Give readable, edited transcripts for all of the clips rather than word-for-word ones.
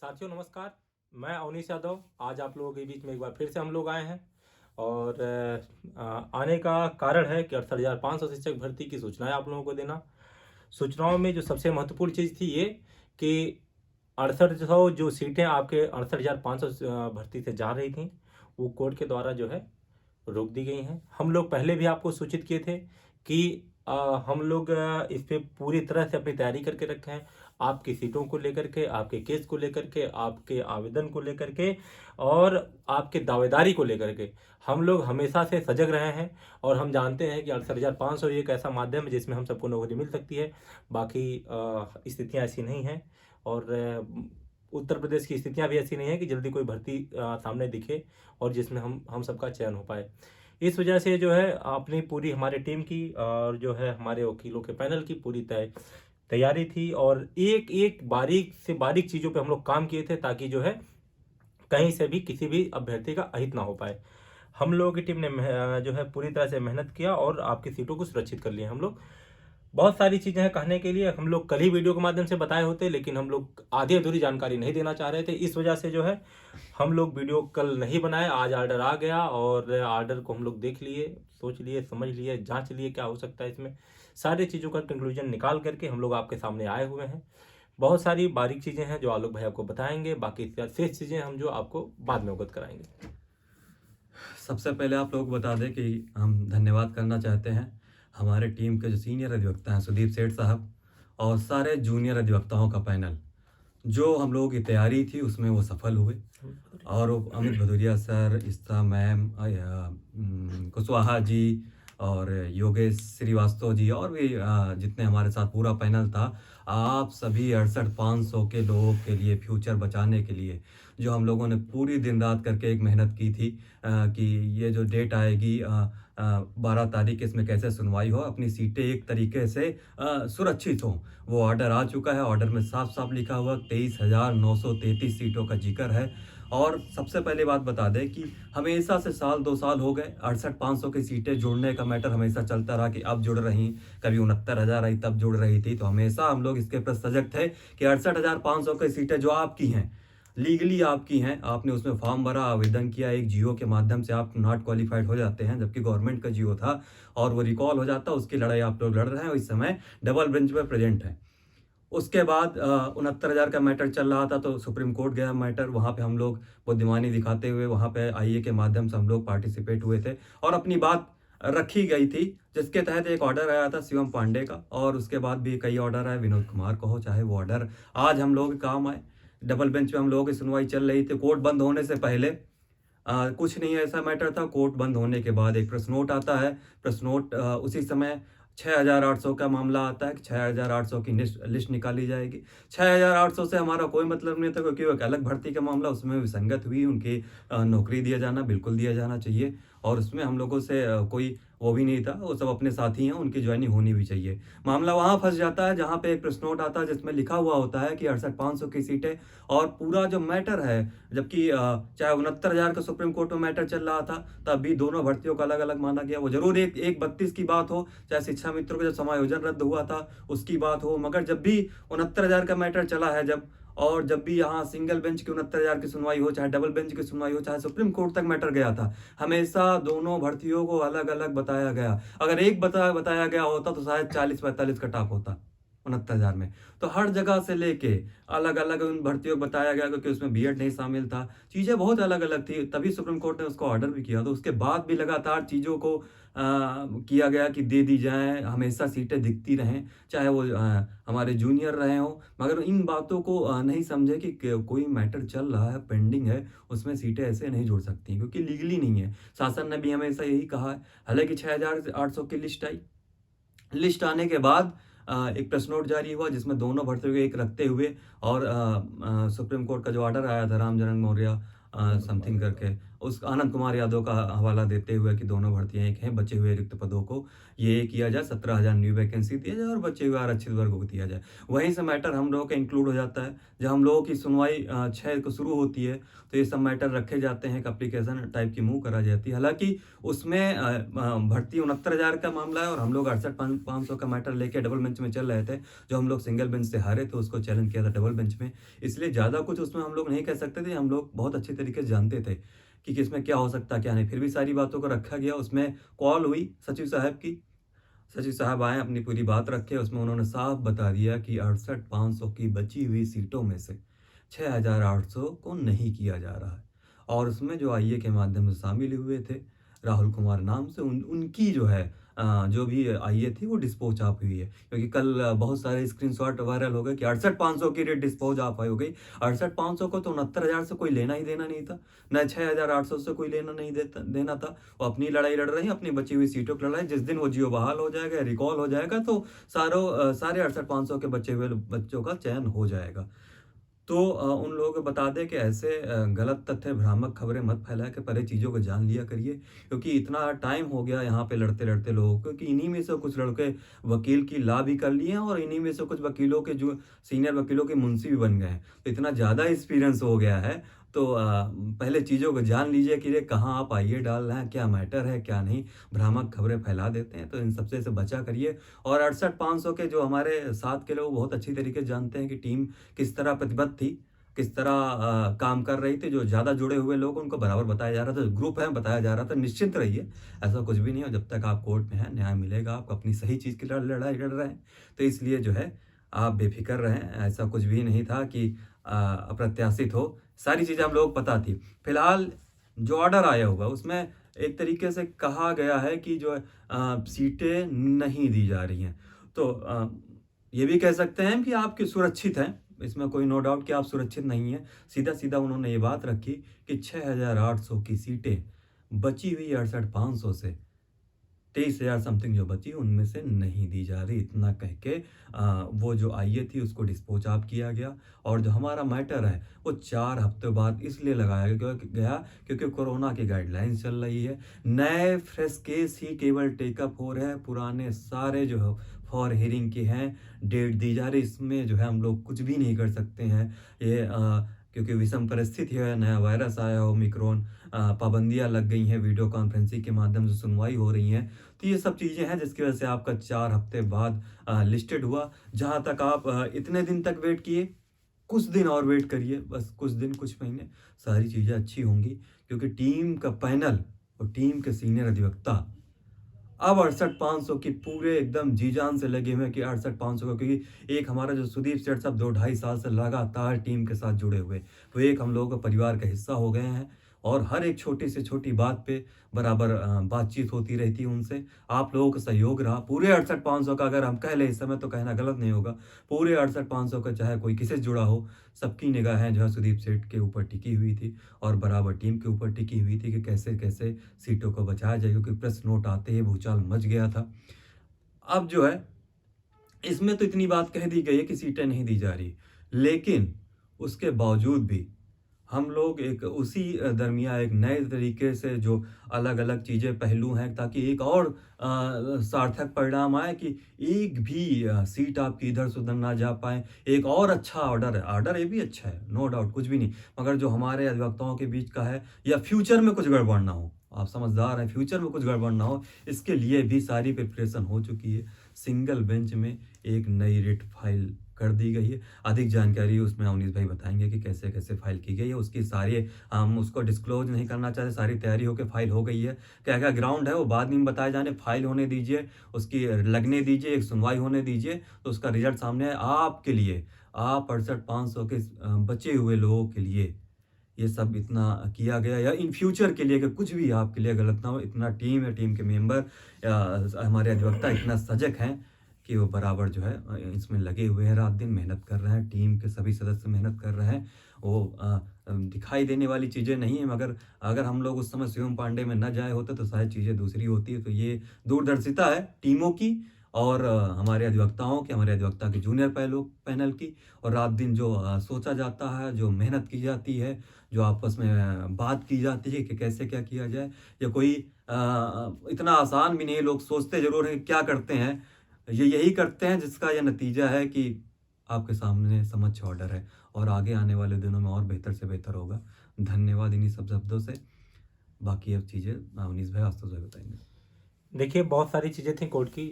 साथियों नमस्कार। मैं अवनीश यादव आज आप लोगों के बीच में एक बार फिर से हम लोग आए हैं और आने का कारण है कि 68,500 शिक्षक भर्ती की सूचनाएं आप लोगों को देना। सूचनाओं में जो सबसे महत्वपूर्ण चीज़ थी ये कि 6800 जो सीटें आपके 68,500 भर्ती से जा रही थी वो कोर्ट के द्वारा जो है रोक दी गई हैं। हम लोग पहले भी आपको सूचित किए थे कि हम लोग इस पे पूरी तरह से अपनी तैयारी करके रखे हैं। आपकी सीटों को लेकर के, आपके केस को लेकर के, आपके आवेदन को लेकर के और आपके दावेदारी को लेकर के हम लोग हमेशा से सजग रहे हैं और हम जानते हैं कि 68,500 एक ऐसा माध्यम है जिसमें हम सबको नौकरी मिल सकती है। बाकी स्थितियाँ ऐसी नहीं हैं और उत्तर प्रदेश की स्थितियाँ भी ऐसी नहीं है कि जल्दी कोई भर्ती सामने दिखे और जिसमें हम सबका चयन हो पाए। इस वजह से जो है अपनी पूरी हमारे टीम की और जो है हमारे वकीलों के पैनल की पूरी तैयारी थी और एक एक बारीक से बारीक चीज़ों पे हम लोग काम किए थे ताकि जो है कहीं से भी किसी भी अभ्यर्थी का अहित ना हो पाए। हम लोगों की टीम ने जो है पूरी तरह से मेहनत किया और आपकी सीटों को सुरक्षित कर लिया। हम लोग बहुत सारी चीज़ें हैं कहने के लिए, हम लोग कल ही वीडियो के माध्यम से बताए होते लेकिन हम लोग आधी अधूरी जानकारी नहीं देना चाह रहे थे। इस वजह से जो है हम लोग वीडियो कल नहीं बनाए। आज ऑर्डर आ गया और ऑर्डर को हम लोग देख लिए, सोच लिए, समझ लिए, जांच लिए क्या हो सकता है इसमें। सारी चीज़ों का कंक्लूजन निकाल करके हम लोग आपके सामने आए हुए हैं। बहुत सारी बारीक चीज़ें हैं जो आलोक भाई आपको बताएंगे, बाकी शेष चीज़ें हम जो आपको बाद में अवगत कराएंगे। सबसे पहले आप लोग बता दें कि हम धन्यवाद करना चाहते हैं हमारे टीम के जो सीनियर अधिवक्ता हैं सुदीप सेठ साहब और सारे जूनियर अधिवक्ताओं का पैनल। जो हम लोगों की तैयारी थी उसमें वो सफल हुए और वो अमित भदौरिया सर, इस्ता मैम, कुशवाहा जी और योगेश श्रीवास्तव जी और भी जितने हमारे साथ पूरा पैनल था, आप सभी 68,500 के लोगों के लिए फ्यूचर बचाने के लिए जो हम लोगों ने पूरी दिन रात करके एक मेहनत की थी कि ये जो डेट आएगी 12 तारीख, इसमें कैसे सुनवाई हो, अपनी सीटें एक तरीके से सुरक्षित हों। वो ऑर्डर आ चुका है। ऑर्डर में साफ साफ लिखा हुआ 23,933 सीटों का जिक्र है। और सबसे पहले बात बता दें कि हमेशा से साल 2 साल हो गए 68,500 की सीटें जोड़ने का मैटर हमेशा चलता रहा कि अब जुड़ रही, कभी 69,000 आई तब जुड़ रही थी। तो हमेशा हम लोग इसके प्रति सजग थे कि 68,500 की सीटें जो आपकी हैं, लीगली आपकी हैं, आपने उसमें फॉर्म भरा, आवेदन किया, एक जियो के माध्यम से आप नॉट क्वालिफाइड हो जाते हैं, जबकि गवर्नमेंट का जियो था और वो रिकॉल हो जाता, उसकी लड़ाई आप लोग लड़ रहे हैं और इस समय डबल बेंच पर प्रेजेंट है। उसके बाद 69,000 का मैटर चल रहा था तो सुप्रीम कोर्ट गया मैटर, वहाँ पे हम लोग बुद्धिमानी दिखाते हुए वहाँ पे आईए के माध्यम से हम लोग पार्टिसिपेट हुए थे और अपनी बात रखी गई थी, जिसके तहत एक ऑर्डर आया था शिवम पांडे का और उसके बाद भी कई ऑर्डर आए, विनोद कुमार को हो, चाहे वो ऑर्डर आज हम लोग के काम आए। डबल बेंच पे हम लोगों की सुनवाई चल रही थी। कोर्ट बंद होने से पहले कुछ नहीं ऐसा मैटर था। कोर्ट बंद होने के बाद एक प्रेस नोट आता है। प्रेस नोट उसी समय 6,800 का मामला आता है कि 6,800 की लिस्ट निकाली जाएगी। 6,800 से हमारा कोई मतलब नहीं था क्योंकि वो एक अलग भर्ती का मामला, उसमें विसंगत हुई। उनकी नौकरी दिया जाना बिल्कुल दिया जाना चाहिए और उसमें हम लोगों से कोई वो भी नहीं था। वो सब अपने साथी हैं, उनकी ज्वाइनिंग होनी भी चाहिए। मामला वहाँ फंस जाता है जहाँ पे एक प्रेस नोट आता है जिसमें लिखा हुआ होता है कि 68,500 की सीटें और पूरा जो मैटर है, जबकि चाहे 69,000 का सुप्रीम कोर्ट में मैटर चल रहा था तब भी दोनों भर्तियों को अलग अलग माना गया। वो जरूर एक 32 की बात हो, चाहे शिक्षा मित्रों का जब समायोजन रद्द हुआ था उसकी बात हो, मगर जब भी 69,000 का मैटर चला है जब भी यहाँ सिंगल बेंच की 69,000 की सुनवाई हो, चाहे डबल बेंच की सुनवाई हो, चाहे सुप्रीम कोर्ट तक मैटर गया था, हमेशा दोनों भर्तियों को अलग अलग बताया गया। अगर एक बताया गया होता तो शायद 40-45 का टॉप होता 69,000 में। तो हर जगह से लेके अलग अलग उन भर्तियों को बताया गया क्योंकि उसमें बीएड नहीं शामिल था। चीज़ें बहुत अलग अलग थी, तभी सुप्रीम कोर्ट ने उसको ऑर्डर भी किया। तो उसके बाद भी लगातार चीज़ों को किया गया कि दे दी जाए, हमेशा सीटें दिखती रहें, चाहे वो हमारे जूनियर रहे हों। मगर इन बातों को नहीं समझे कि कोई मैटर चल रहा है, पेंडिंग है, उसमें सीटें ऐसे नहीं जुड़ सकती क्योंकि लीगली नहीं है। शासन ने भी हमेशा यही कहा है। हालांकि 6,800 की लिस्ट आई। लिस्ट आने के बाद एक प्रेस नोट जारी हुआ जिसमें दोनों भर्तियों को एक रखते हुए और सुप्रीम कोर्ट का जो ऑर्डर आया था रामचरण मौर्य समथिंग करके, उस आनंद कुमार यादव का हवाला देते हुए कि दोनों भर्तियाँ एक हैं, बचे हुए रिक्त पदों को ये किया जाए, 17,000 न्यू वैकेंसी दिया जाए और बचे हुए आरक्षित वर्गों को दिया जाए। वहीं से मैटर हम लोगों का इंक्लूड हो जाता है। जब हम लोगों की सुनवाई 6 को शुरू होती है, तो ये सब मैटर रखे जाते हैं, एक एप्लीकेशन टाइप की मूव करा जाती है। हालाँकि उसमें भर्ती 69,000 का मामला है और हम लोग 68,500 का मैटर लेके डबल बेंच में चल रहे थे। जो हम लोग सिंगल बेंच से हारे थे, उसको चैलेंज किया था डबल बेंच में। इसलिए ज़्यादा कुछ उसमें हम लोग नहीं कह सकते थे, हम लोग बहुत अच्छी तरीके से जानते थे कि किसमें क्या हो सकता है, क्या नहीं। फिर भी सारी बातों को रखा गया, उसमें कॉल हुई सचिव साहब की। सचिव साहब आए, अपनी पूरी बात रखे, उसमें उन्होंने साफ बता दिया कि 68,500 की बची हुई सीटों में से 6,800 को नहीं किया जा रहा है। और उसमें जो आईए के माध्यम से शामिल हुए थे, राहुल कुमार नाम से, उनकी जो है जो भी आईए थी वो डिस्पोज ऑफ हुई है। क्योंकि कल बहुत सारे स्क्रीनशॉट वायरल हो गए कि 68,500 की रेट डिस्पोज ऑफ हो गई। 68,500 को तो 69,000 से कोई लेना ही देना नहीं था, न 6,800 से कोई लेना नहीं देना था। वो अपनी लड़ाई लड़ रही है, अपनी बची हुई सीटों की लड़ाई। जिस दिन वो जियो बहाल हो जाएगा, रिकॉल हो जाएगा, तो सारे 68,500 के बचे हुए बच्चों का चयन हो जाएगा। तो उन लोगों को बता दें कि ऐसे गलत तथ्य, भ्रामक खबरें मत फैला के पहले चीज़ों को जान लिया करिए। क्योंकि इतना टाइम हो गया यहाँ पे लड़ते-लड़ते लोगों को कि इन्हीं में से कुछ लड़के वकील की लॉ भी कर लिए हैं और इन्हीं में से कुछ वकीलों के जो सीनियर वकीलों के मुंशी भी बन गए हैं। तो इतना ज़्यादा एक्सपीरियंस हो गया है, तो पहले चीज़ों को जान लीजिए कि ये कहाँ आप आइए डाल रहे हैं, क्या मैटर है, क्या नहीं। भ्रामक खबरें फैला देते हैं, तो इन सबसे से बचा करिए। और 68,500 के जो हमारे साथ के लोग बहुत अच्छी तरीके से जानते हैं कि टीम किस तरह प्रतिबद्ध थी, किस तरह काम कर रही थी। जो ज़्यादा जुड़े हुए लोग उनको बराबर बताया जा रहा था, ग्रुप है बताया जा रहा था, निश्चिंत रहिए, ऐसा कुछ भी नहीं है। जब तक आप कोर्ट में हैं, न्याय मिलेगा आपको, अपनी सही चीज़ की लड़ाई लड़ रहे हैं। तो इसलिए जो है आप बेफ़िक्र रहें, ऐसा कुछ भी नहीं था कि अप्रत्याशित हो। सारी चीज़ें हम लोग पता थी। फिलहाल जो ऑर्डर आया हुआ उसमें एक तरीके से कहा गया है कि जो है सीटें नहीं दी जा रही हैं। तो ये भी कह सकते हैं कि आपकी सुरक्षित हैं, इसमें कोई नो डाउट कि आप सुरक्षित नहीं हैं। सीधा-सीधा उन्होंने ये बात रखी कि 6,800 की सीटें बची हुई 68,500 से 23,000 समथिंग जो बची उनमें से नहीं दी जा रही। इतना कह के वो जो आईए थी उसको डिस्पोज ऑफ किया गया। और जो हमारा मैटर है वो 4 हफ्ते बाद इसलिए लगाया गया क्योंकि कोरोना की गाइडलाइंस चल रही है। नए फ्रेश केस ही केवल टेकअप हो रहे हैं, पुराने सारे जो है फॉर हियरिंग के हैं, डेट दी जा रही। इसमें जो है हम लोग कुछ भी नहीं कर सकते हैं। ये क्योंकि विषम परिस्थिति है, नया वायरस आया हो ओमिक्रॉन, पाबंदियाँ लग गई हैं, वीडियो कॉन्फ्रेंसिंग के माध्यम से सुनवाई हो रही हैं। तो ये सब चीज़ें हैं जिसकी वजह से आपका 4 हफ्ते बाद लिस्टेड हुआ। जहाँ तक आप इतने दिन तक वेट किए, कुछ दिन और वेट करिए, बस कुछ दिन, कुछ महीने, सारी चीज़ें अच्छी होंगी। क्योंकि टीम का पैनल और टीम के सीनियर अधिवक्ता अब 68,500 की पूरे एकदम जी-जान से लगे हुए हैं कि 68,500 का, क्योंकि एक हमारा जो सुदीप सेठ साहब 2 ढाई साल से लगातार टीम के साथ जुड़े हुए, वो एक हम लोगों का परिवार का हिस्सा हो गए हैं। और हर एक छोटी से छोटी बात पे बराबर बातचीत होती रहती है उनसे। आप लोगों का सहयोग रहा। पूरे 68,500 का अगर हम कह लें इस समय तो कहना गलत नहीं होगा। पूरे 68,500 का चाहे कोई किसी से जुड़ा हो, सबकी निगाहें जो है सुदीप सेठ के ऊपर टिकी हुई थी और बराबर टीम के ऊपर टिकी हुई थी कि कैसे-कैसे सीटों को बचाया जाए, क्योंकि प्रेस नोट आते ही भूचाल मच गया था। अब जो है इसमें तो इतनी बात कह दी गई है कि सीटें नहीं दी जा रही, लेकिन उसके बावजूद भी हम लोग एक उसी दरमियाँ एक नए तरीके से जो अलग-अलग चीज़ें पहलू हैं, ताकि एक और सार्थक परिणाम आए कि एक भी सीट आपकी इधर से उधर ना जा पाए। एक और अच्छा ऑर्डर है, ऑर्डर ये भी अच्छा है, नो डाउट, कुछ भी नहीं। मगर जो हमारे अधिवक्ताओं के बीच का है, या फ्यूचर में कुछ गड़बड़ ना हो, आप समझदार हैं, फ्यूचर में कुछ गड़बड़ ना हो, इसके लिए भी सारी प्रिपरेशन हो चुकी है। सिंगल बेंच में एक नई रिट फाइल कर दी गई है। अधिक जानकारी उसमें अवनीश भाई बताएँगे कि कैसे-कैसे फाइल की गई है। उसकी सारी हम उसको डिस्क्लोज़ नहीं करना चाहते, सारी तैयारी होके फाइल हो गई है। क्या-क्या ग्राउंड है वो बाद में बताए जाने, फाइल होने दीजिए, उसकी लगने दीजिए, एक सुनवाई होने दीजिए, तो उसका रिज़ल्ट सामने आए आपके लिए। आप 68,500 के बचे हुए लोगों के लिए ये सब इतना किया गया, या इन फ्यूचर के लिए कि कुछ भी आपके लिए गलत ना हो। इतना टीम है, टीम के मेंबर हमारे अधिवक्ता इतना सजग हैं कि वो बराबर जो है इसमें लगे हुए हैं, रात दिन मेहनत कर रहे हैं, टीम के सभी सदस्य मेहनत कर रहे हैं। वो दिखाई देने वाली चीज़ें नहीं है, मगर अगर हम लोग उस समय शिवम पांडे में न जाए होते तो शायद चीज़ें दूसरी होती है। तो ये दूरदर्शिता है टीमों की और हमारे अधिवक्ता की जूनियर पैनल की, और रात दिन जो सोचा जाता है, जो मेहनत की जाती है, जो आपस में बात की जाती है कि कैसे क्या किया जाए, या कोई इतना आसान भी नहीं, लोग सोचते ज़रूर हैं कि क्या करते हैं, ये यही करते हैं जिसका ये नतीजा है कि आपके सामने समक्ष ऑर्डर है, और आगे आने वाले दिनों में और बेहतर से बेहतर होगा। धन्यवाद इन्हीं सब शब्दों से। बाकी अब चीज़ें अवनीश भाई, आशुतोष भाई बताएंगे। देखिए, बहुत सारी चीज़ें थी कोर्ट की,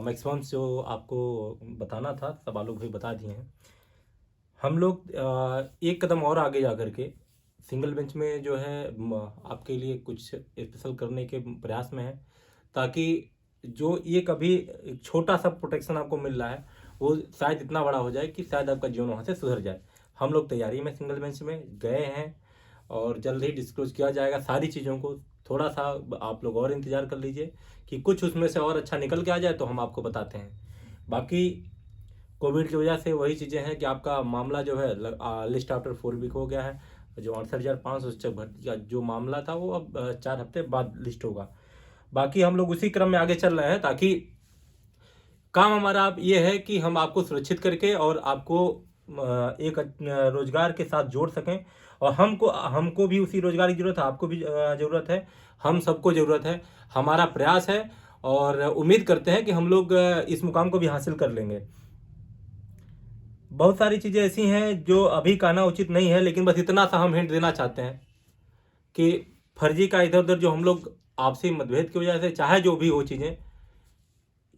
मैक्सिमम जो आपको बताना था सब आप लोग भी बता दिए हैं। हम लोग एक कदम और आगे जा करके सिंगल बेंच में जो है आपके लिए कुछ स्पेशल करने के प्रयास में है, ताकि जो ये कभी एक छोटा सा प्रोटेक्शन आपको मिल रहा है वो शायद इतना बड़ा हो जाए कि शायद आपका जीवन वहाँ से सुधर जाए। हम लोग तैयारी में सिंगल बेंच में गए हैं और जल्द ही डिस्क्लोज किया जाएगा सारी चीज़ों को। थोड़ा सा आप लोग और इंतज़ार कर लीजिए कि कुछ उसमें से और अच्छा निकल के आ जाए तो हम आपको बताते हैं। बाकी कोविड की वजह से वही चीज़ें हैं कि आपका मामला जो है लिस्ट आफ्टर 4 वीक हो गया है। जो 68,500 शिक्षक भर्ती का जो मामला था वो अब 4 हफ्ते बाद लिस्ट होगा। बाकी हम लोग उसी क्रम में आगे चल रहे हैं, ताकि काम हमारा अब ये है कि हम आपको सुरक्षित करके और आपको एक रोजगार के साथ जोड़ सकें। और हमको भी उसी रोजगार की ज़रूरत है, आपको भी ज़रूरत है, हम सबको ज़रूरत है। हमारा प्रयास है और उम्मीद करते हैं कि हम लोग इस मुकाम को भी हासिल कर लेंगे। बहुत सारी चीज़ें ऐसी हैं जो अभी कहना उचित नहीं है, लेकिन बस इतना सा हम हिंट देना चाहते हैं कि फर्जी का इधर उधर जो हम लोग आपसी मतभेद की वजह से चाहे जो भी हो चीज़ें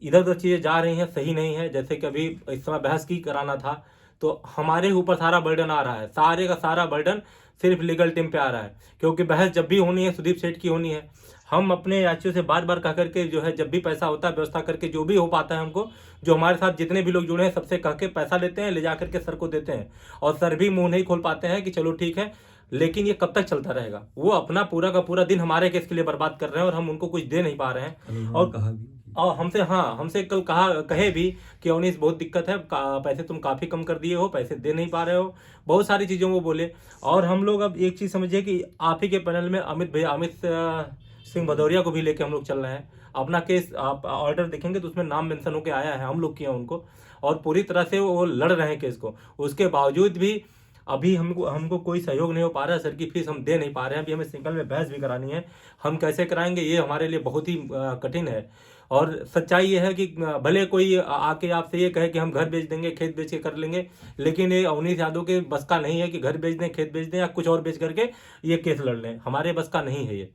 इधर उधर चीज़ें जा रही हैं, सही नहीं है। जैसे कि अभी इस समय बहस की कराना था तो हमारे ऊपर सारा बर्डन आ रहा है, सारे का सारा बर्डन सिर्फ लीगल टीम पे आ रहा है, क्योंकि बहस जब भी होनी है सुदीप सेठ की होनी है। हम अपने याचियों से बार बार कह करके जो है जब भी पैसा होता है व्यवस्था करके जो भी हो पाता है हमको, जो हमारे साथ जितने भी लोग जुड़े हैं सबसे कह के पैसा लेते हैं, ले जा करके सर को देते हैं, और सर भी मुंह नहीं खोल पाते हैं कि चलो ठीक है। लेकिन ये कब तक चलता रहेगा? वो अपना पूरा का पूरा दिन हमारे केस के लिए बर्बाद कर रहे हैं और हम उनको कुछ दे नहीं पा रहे हैं। और हमसे कल कहे भी कि अवनीश बहुत दिक्कत है, पैसे तुम काफ़ी कम कर दिए हो, पैसे दे नहीं पा रहे हो, बहुत सारी चीज़ों को बोले। और हम लोग अब एक चीज़ समझिए कि आप ही के पैनल में अमित सिंह भदौरिया को भी लेके हम लोग चल रहे हैं। अपना केस आप ऑर्डर देखेंगे तो उसमें नाम मेंशन होकर आया है, हम लोग किए उनको, और पूरी तरह से वो लड़ रहे हैं केस को। उसके बावजूद भी अभी हमको कोई सहयोग नहीं हो पा रहा है। सर की फीस हम दे नहीं पा रहे हैं। अभी हमें सिंगल में बहस भी करानी है, हम कैसे कराएंगे ये हमारे लिए बहुत ही कठिन है। और सच्चाई ये है कि भले कोई आके आपसे ये कहे कि हम घर बेच देंगे, खेत बेच के कर लेंगे, लेकिन ये अवनीश यादव के बस का नहीं है कि घर बेच दें, खेत बेच दें या कुछ और बेच करके ये केस लड़ लें। हमारे बस का नहीं है ये।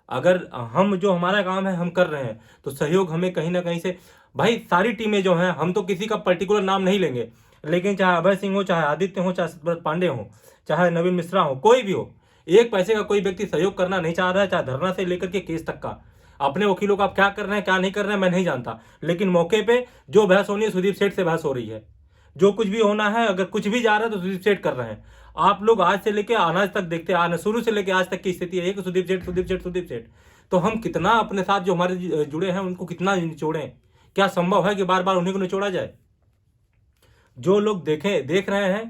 अगर हम जो हमारा काम है हम कर रहे हैं तो सहयोग हमें कहीं ना कहीं से, भाई सारी टीमें जो हैं, हम तो किसी का पर्टिकुलर नाम नहीं लेंगे, लेकिन चाहे अभय सिंह हो, चाहे आदित्य हो, चाहे सतव्रत पांडे हो, चाहे नवीन मिश्रा हो, कोई भी हो, एक पैसे का कोई व्यक्ति सहयोग करना नहीं चाह रहा है, चाहे धरना से लेकर के केस तक का। अपने वकीलों का आप क्या कर रहे हैं क्या नहीं कर रहे हैं मैं नहीं जानता, लेकिन मौके पे जो बहस होनी है सुदीप सेठ से बहस हो रही है। जो कुछ भी होना है, अगर कुछ भी जा रहा है तो सुदीप सेठ कर रहे हैं। आप लोग आज से लेके अनाज तक देखते आ रहे हैं, शुरू से लेके आज तक की स्थिति है कि सुदीप सेठ सुदीप सेठ सुदीप सेठ। तो हम कितना अपने साथ जो हमारे जुड़े हैं उनको कितना निचोड़ें? क्या संभव है कि बार बार उन्हीं को निचोड़ा जाए? जो लोग देख रहे हैं,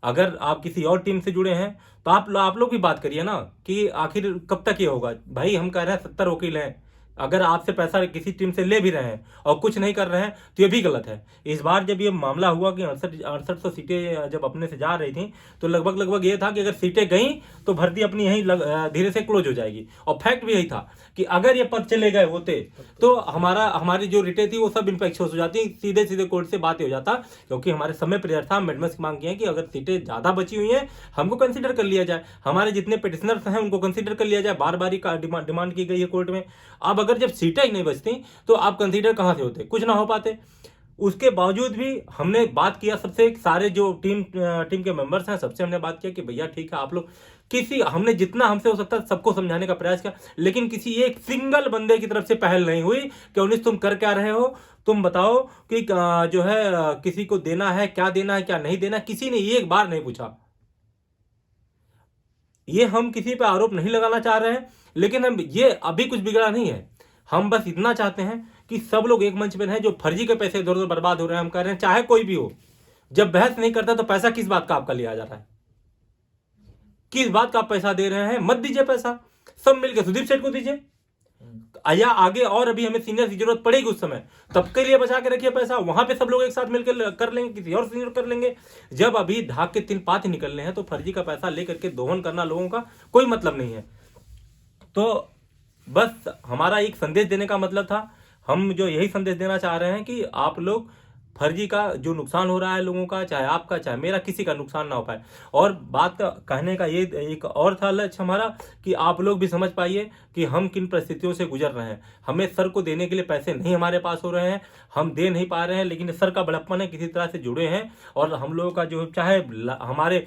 अगर आप किसी और टीम से जुड़े हैं तो आप लोग भी बात करिए ना कि आखिर कब तक ये होगा। भाई हम कह रहे हैं 70 वकील हैं, अगर आपसे पैसा किसी टीम से ले भी रहे हैं और कुछ नहीं कर रहे हैं तो ये भी गलत है। इस बार जब ये मामला हुआ कि 6800 सीटें जब अपने से जा रही थी तो लगभग ये था कि अगर सीटें गई तो भर्ती अपनी यहीं धीरे से क्लोज हो जाएगी। और फैक्ट भी यही था कि अगर ये पद चले गए होते तो हमारी जो रिटें थी वो सब इनपेक्शन हो जाती, सीधे सीधे कोर्ट से बात हो जाता, क्योंकि हमारे समय प्रेयर था। मेडमस की मांग की है कि अगर सीटें ज़्यादा बची हुई हैं हमको कंसीडर कर लिया जाए, हमारे जितने पिटिशनर्स हैं उनको कंसीडर कर लिया जाए। बार बार डिमांड की गई है कोर्ट में। अब अगर जब सीटें ही नहीं बचती तो आप कंसीडर कहाँ से होते? कुछ ना हो पाते। उसके बावजूद भी हमने बात किया सबसे, सारे जो टीम के मेंबर्स हैं सबसे हमने बात किया कि भैया ठीक है आप लोग हमने जितना हमसे हो सकता है सबको समझाने का प्रयास किया, लेकिन किसी एक सिंगल बंदे की तरफ से पहल नहीं हुई कि अवनीश तुम कर क्या रहे हो, तुम बताओ कि जो है किसी को देना है क्या नहीं देना, किसी ने एक बार नहीं पूछा। ये हम किसी पे आरोप नहीं लगाना चाह रहे हैं, लेकिन हम ये अभी कुछ बिगड़ा नहीं है। हम बस इतना चाहते हैं कि सब लोग एक मंच पे रहें। जो फर्जी के पैसे इधर उधर बर्बाद हो रहे हैं, हम कह रहे हैं चाहे कोई भी हो, जब बहस नहीं करता तो पैसा किस बात का आपका लिया जा रहा है? किस बात का आप पैसा दे रहे हैं? मत दीजिए पैसा, सब मिलकर सुदीप सेठ को दीजिए। या आगे और अभी हमें सीनियर की जरूरत पड़ेगी उस समय, तब के लिए बचा के रखिए पैसा, वहां पे सब लोग एक साथ मिलकर कर लेंगे, किसी और सीनियर कर लेंगे। जब अभी ढाक के 3 पात निकलने हैं तो फर्जी का पैसा लेकर के दोहन करना लोगों का कोई मतलब नहीं है। तो बस हमारा एक संदेश देने का मतलब था, हम जो यही संदेश देना चाह रहे हैं कि आप लोग फर्जी का जो नुकसान हो रहा है लोगों का, चाहे आपका चाहे मेरा, किसी का नुकसान ना हो पाए। और बात कहने का ये एक और था लक्ष्य हमारा कि आप लोग भी समझ पाइए कि हम किन परिस्थितियों से गुजर रहे हैं। हमें सर को देने के लिए पैसे नहीं हमारे पास हो रहे हैं, हम दे नहीं पा रहे हैं, लेकिन सर का बड़प्पन है, किसी तरह से जुड़े हैं। और हम लोगों का जो चाहे हमारे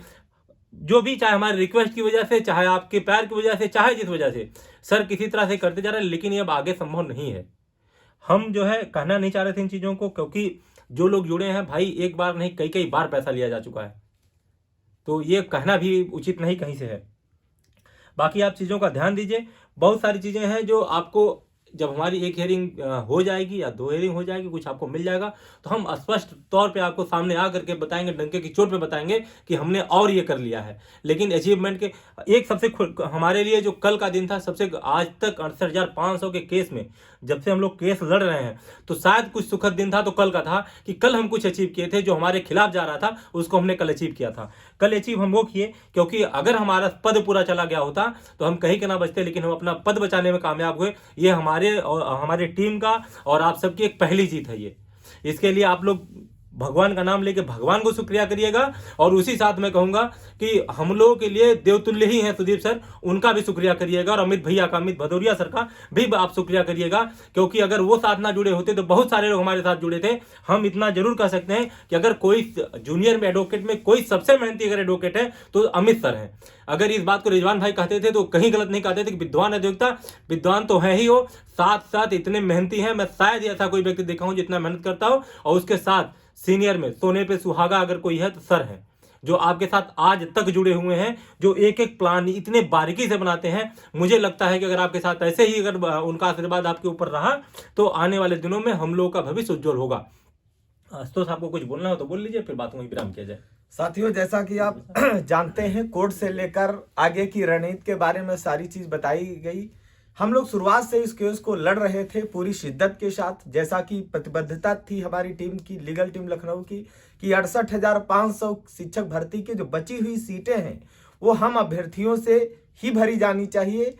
जो भी, चाहे हमारे रिक्वेस्ट की वजह से, चाहे आपके प्यार की वजह से, चाहे जिस वजह से, सर किसी तरह से करते जा रहे हैं, लेकिन ये अब आगे संभव नहीं है। हम जो है कहना नहीं चाह रहे थे इन चीज़ों को, क्योंकि जो लोग जुड़े हैं भाई, एक बार नहीं कई कई बार पैसा लिया जा चुका है, तो ये कहना भी उचित नहीं कहीं से है। बाकी आप चीज़ों का ध्यान दीजिए। बहुत सारी चीज़ें हैं जो आपको जब हमारी एक हियरिंग हो जाएगी या 2 हियरिंग हो जाएगी, कुछ आपको मिल जाएगा, तो हम स्पष्ट तौर पे आपको सामने आ करके बताएंगे, डंके की चोट पे बताएंगे कि हमने और ये कर लिया है। लेकिन अचीवमेंट के एक सबसे हमारे लिए जो कल का दिन था, सबसे आज तक 68,500 के केस में जब से हम लोग केस लड़ रहे हैं, तो शायद कुछ सुखद दिन था तो कल का था कि कल हम कुछ अचीव किए थे। जो हमारे खिलाफ जा रहा था उसको हमने कल अचीव किया था। कल अचीव हम वो किए क्योंकि अगर हमारा पद पूरा चला गया होता तो हम कहीं के ना बचते, लेकिन हम अपना पद बचाने में कामयाब हुए। ये हमारे टीम का और आप सबकी एक पहली जीत है ये। इसके लिए आप लोग भगवान का नाम लेके भगवान को शुक्रिया करिएगा। और उसी साथ मैं कहूंगा कि हम लोगों के लिए देवतुल्य ही हैं सुदीप सर, उनका भी शुक्रिया करिएगा। और अमित भैया का, अमित भदौरिया सर का भी आप शुक्रिया करिएगा, क्योंकि अगर वो साथ ना जुड़े होते तो बहुत सारे लोग हमारे साथ जुड़े थे। हम इतना जरूर कह सकते हैं कि अगर कोई जूनियर में एडवोकेट में कोई सबसे मेहनती अगर एडवोकेट है तो अमित सर हैं। अगर इस बात को रिजवान भाई कहते थे तो कहीं गलत नहीं कहते थे कि विद्वान अधिवक्ता, विद्वान तो है ही हो, साथ साथ इतने मेहनती हैं। मैं शायद ऐसा कोई व्यक्ति देखा हूं जितना मेहनत करता हो। और उसके साथ सीनियर में सोने पे सुहागा अगर कोई है तो सर है, जो आपके साथ आज तक जुड़े हुए हैं, जो एक एक प्लान इतने बारीकी से बनाते हैं। मुझे लगता है कि अगर आपके साथ ऐसे ही अगर उनका आशीर्वाद आपके ऊपर रहा तो आने वाले दिनों में हम लोगों का भविष्य उज्जवल होगा। आशुतोष आपको कुछ बोलना हो तो बोल लीजिए, फिर बातों में विराम किया जाए। साथियों, जैसा कि आप जानते हैं, कोर्ट से लेकर आगे की रणनीति के बारे में सारी चीज बताई गई। हम लोग शुरुआत से इस केस को लड़ रहे थे पूरी शिद्दत के साथ, जैसा कि प्रतिबद्धता थी हमारी टीम की, लीगल टीम लखनऊ की, कि 68,500 शिक्षक भर्ती की जो बची हुई सीटें हैं वो हम अभ्यर्थियों से ही भरी जानी चाहिए।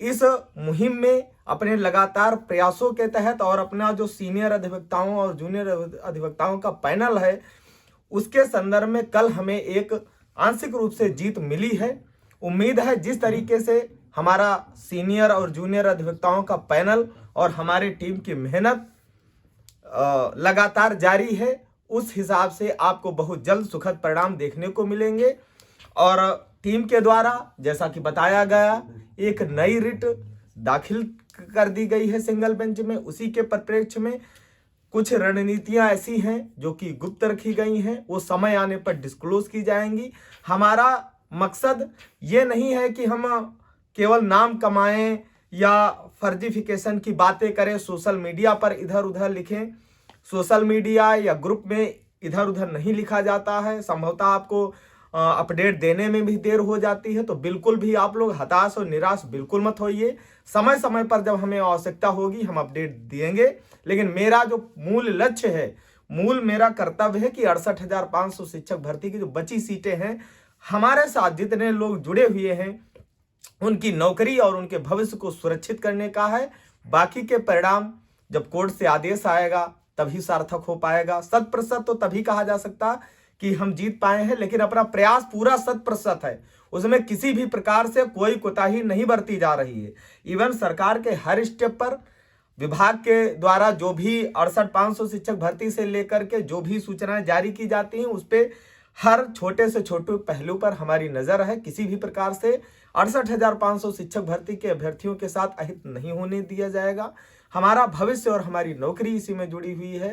इस मुहिम में अपने लगातार प्रयासों के तहत और अपना जो सीनियर अधिवक्ताओं और जूनियर अधिवक्ताओं का पैनल है उसके संदर्भ में कल हमें एक आंशिक रूप से जीत मिली है। उम्मीद है जिस तरीके से हमारा सीनियर और जूनियर अधिवक्ताओं का पैनल और हमारी टीम की मेहनत लगातार जारी है, उस हिसाब से आपको बहुत जल्द सुखद परिणाम देखने को मिलेंगे। और टीम के द्वारा जैसा कि बताया गया, एक नई रिट दाखिल कर दी गई है सिंगल बेंच में। उसी के परिप्रेक्ष्य में कुछ रणनीतियां ऐसी हैं जो कि गुप्त रखी गई हैं, वो समय आने पर डिस्क्लोज की जाएंगी। हमारा मकसद ये नहीं है कि हम केवल नाम कमाएं या फर्जिफिकेशन की बातें करें, सोशल मीडिया पर इधर उधर लिखें। सोशल मीडिया या ग्रुप में इधर उधर नहीं लिखा जाता है, संभवतः आपको अपडेट देने में भी देर हो जाती है। तो बिल्कुल भी आप लोग हताश और निराश बिल्कुल मत होइए। समय समय पर जब हमें आवश्यकता होगी हम अपडेट देंगे, लेकिन मेरा जो मूल लक्ष्य है, मूल मेरा कर्तव्य है कि 68,500 शिक्षक भर्ती की जो बची सीटें हैं, हमारे साथ जितने लोग जुड़े हुए हैं उनकी नौकरी और उनके भविष्य को सुरक्षित करने का है। बाकी के परिणाम जब कोर्ट से आदेश आएगा तभी सार्थक हो पाएगा। 100% तो तभी कहा जा सकता कि हम जीत पाए हैं, लेकिन अपना प्रयास पूरा 100% है, उसमें किसी भी प्रकार से कोई कोताही नहीं बरती जा रही है। इवन सरकार के हर स्टेप पर विभाग के द्वारा जो भी 68,500 शिक्षक भर्ती से लेकर के जो भी सूचनाएं जारी की जाती हैं, उस पर हर छोटे से छोटे पहलू पर हमारी नजर है। किसी भी प्रकार से 68,500 शिक्षक भर्ती के अभ्यर्थियों के साथ अहित नहीं होने दिया जाएगा। हमारा भविष्य और हमारी नौकरी इसी में जुड़ी हुई है।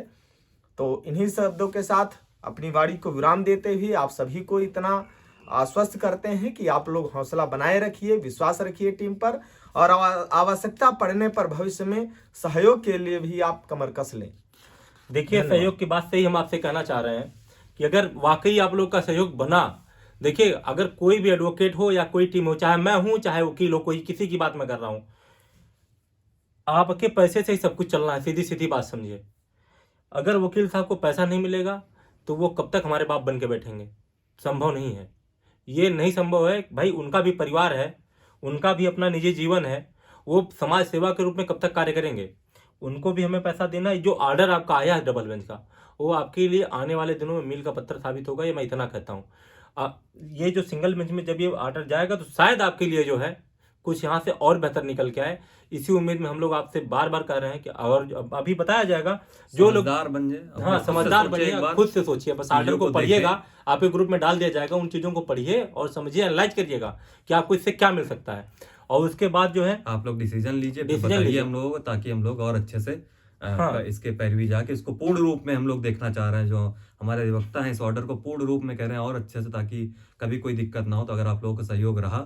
तो इन्हीं शब्दों के साथ अपनी वाणी को विराम देते हुए आप सभी को इतना आश्वस्त करते हैं कि आप लोग हौसला बनाए रखिए, विश्वास रखिए टीम पर, और आवश्यकता पड़ने पर भविष्य में सहयोग के लिए भी आप कमर कस लें। देखिए, सहयोग की बात से ही हम आपसे कहना चाह रहे हैं कि अगर वाकई आप लोग का सहयोग बना, देखिए अगर कोई भी एडवोकेट हो या कोई टीम हो, चाहे मैं हूं चाहे वकील हो, कोई किसी की बात मैं कर रहा हूं, आपके पैसे से ही सब कुछ चलना है, सीधी सीधी बात समझिए। अगर वकील साहब को पैसा नहीं मिलेगा तो वो कब तक हमारे बाप बन के बैठेंगे? संभव नहीं है, ये नहीं संभव है भाई। उनका भी परिवार है, उनका भी अपना निजी जीवन है, वो समाज सेवा के रूप में कब तक कार्य करेंगे? उनको भी हमें पैसा देना है। जो ऑर्डर आपका आया है डबल बेंच का, वो आपके लिए आने वाले दिनों में मील का पत्थर साबित होगा, ये मैं इतना कहता हूँ। ये जो सिंगल बेंच में जब ये ऑर्डर जाएगा तो शायद आपके लिए जो है कुछ यहाँ से और बेहतर निकल के आए। इसी उम्मीद में हम लोग आपसे बार बार कह रहे हैं कि और अभी बताया जाएगा जो लोग समझदार बन जाए, हाँ खुद से समझदार सोचे एक बनिए, बार, खुद से सोचिए, बस ऑर्डर चीजों को को पढ़िएगा, देखें। आपके ग्रुप में डाल दिया जाएगा, उन चीज़ों को पढ़िए और समझिए, एनालाइज करिएगा कि आपको इससे क्या मिल सकता है, और उसके बाद जो है आप लोग डिसीजन लीजिए, फिर डिसीजन बताइए लीजिए। हम लोगों को, ताकि हम लोग और अच्छे से हाँ। इसके पैरवी जाके इसको पूर्ण रूप में हम लोग देखना चाह रहे हैं। जो हमारे अधिवक्ता हैं इस ऑर्डर को पूर्ण रूप में कह रहे हैं और अच्छे से, ताकि कभी कोई दिक्कत ना हो। तो अगर आप लोगों का सहयोग रहा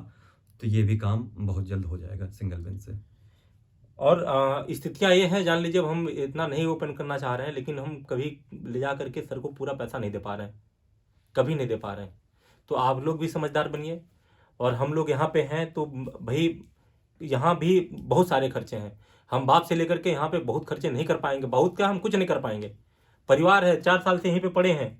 तो ये भी काम बहुत जल्द हो जाएगा सिंगल बेंच से। और स्थितियाँ ये हैं, जान लीजिए, अब हम इतना नहीं ओपन करना चाह रहे हैं, लेकिन हम कभी ले जा करके सर को पूरा पैसा नहीं दे पा रहे हैं, कभी नहीं दे पा रहे हैं। तो आप लोग भी समझदार बनिए, और हम लोग यहाँ पे हैं तो भाई यहाँ भी बहुत सारे खर्चे हैं। हम बाप से लेकर के यहाँ पे बहुत खर्चे नहीं कर पाएंगे, बहुत क्या, हम कुछ नहीं कर पाएंगे। परिवार है, 4 साल से यहीं पे पड़े हैं,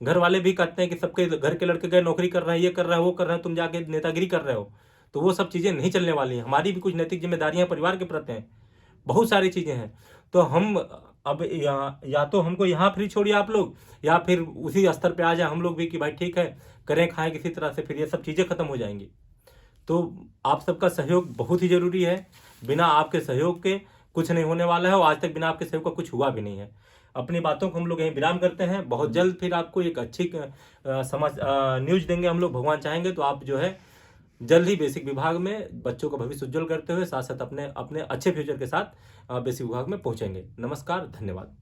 घर वाले भी कहते हैं कि सबके घर के लड़के गए नौकरी कर रहे हैं, ये कर रहे हैं, वो कर रहे हैं, तुम जाके नेतागिरी कर रहे हो। तो वो सब चीज़ें नहीं चलने वाली हैं। हमारी भी कुछ नैतिक जिम्मेदारियां परिवार के प्रति हैं, बहुत सारी चीज़ें हैं। तो हम अब या तो हमको यहाँ फ्री छोड़िए आप लोग, या फिर उसी स्तर पे आ जाए हम लोग भी कि भाई ठीक है, करें खाएं किसी तरह से, फिर ये सब चीज़ें खत्म हो जाएंगी। तो आप सबका सहयोग बहुत ही जरूरी है। बिना आपके सहयोग के कुछ नहीं होने वाला है, और आज तक बिना आपके सहयोग का कुछ हुआ भी नहीं है। अपनी बातों को हम लोग यहीं विराम करते हैं। बहुत जल्द फिर आपको एक अच्छी न्यूज देंगे हम लोग, भगवान चाहेंगे तो। आप जो है जल्द ही बेसिक विभाग में बच्चों का भविष्य उज्जवल करते हुए साथ साथ अपने अच्छे फ्यूचर के साथ बेसिक विभाग में पहुंचेंगे। नमस्कार, धन्यवाद।